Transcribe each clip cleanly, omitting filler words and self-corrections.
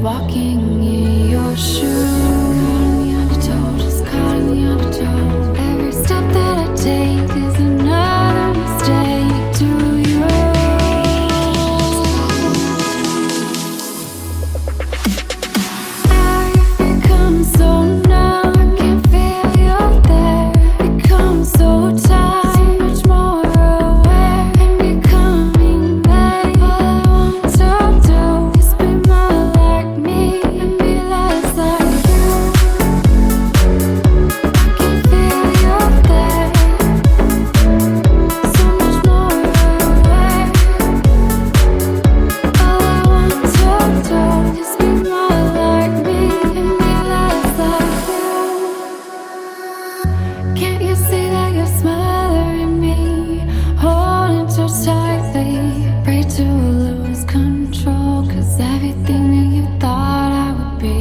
Walking in your shoes, just caught in the undertow. Every step that I take is another mistake. Do you? I've become so numb, I can't feel you there. Become so tired, so much more aware, and becoming vague. All I want to do is be more like me and be less like you. I can feel you there, so much more aware. All I want to do is be more like me and be less like you. Can't you see that you're smothering me, holding too tightly? Pray to lose control, 'cause everything that you thought I would be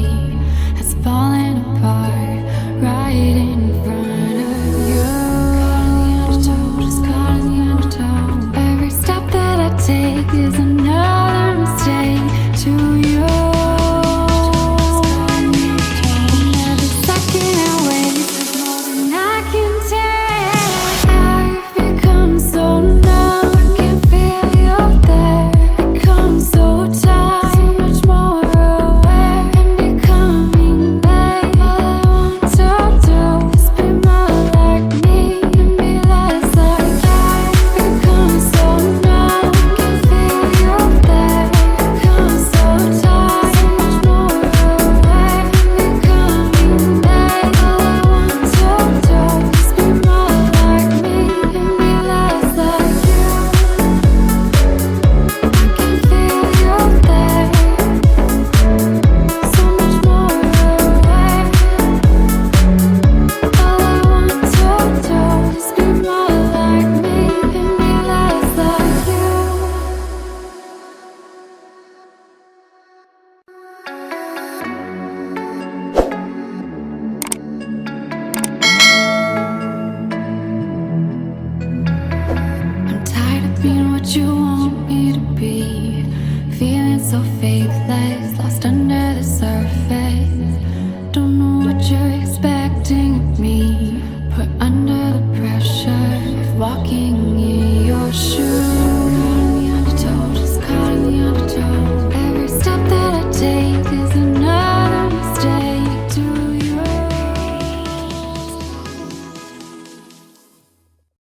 has fallen apart right in front of you. Caught in the undertow, just caught in the undertow. Every step that I take is another mistake to you. And every second I waste is more than I can take. I've become so numb, I can't feel you there. Become so tired, so much more aware, and becoming vague. All I want to do is be more like me and be less like I've become so numb, I can't feel you there. Become so tired, so much more aware, and becoming vague. All I want to do is be more like me and be less like you. I can feel you there, so much more aware. All I want to do is be more like me and be less like you. I'm tired of being what you want me to be, feeling so faithless, lost under the surface. Don't know what you're expecting of me, put under the pressure of walking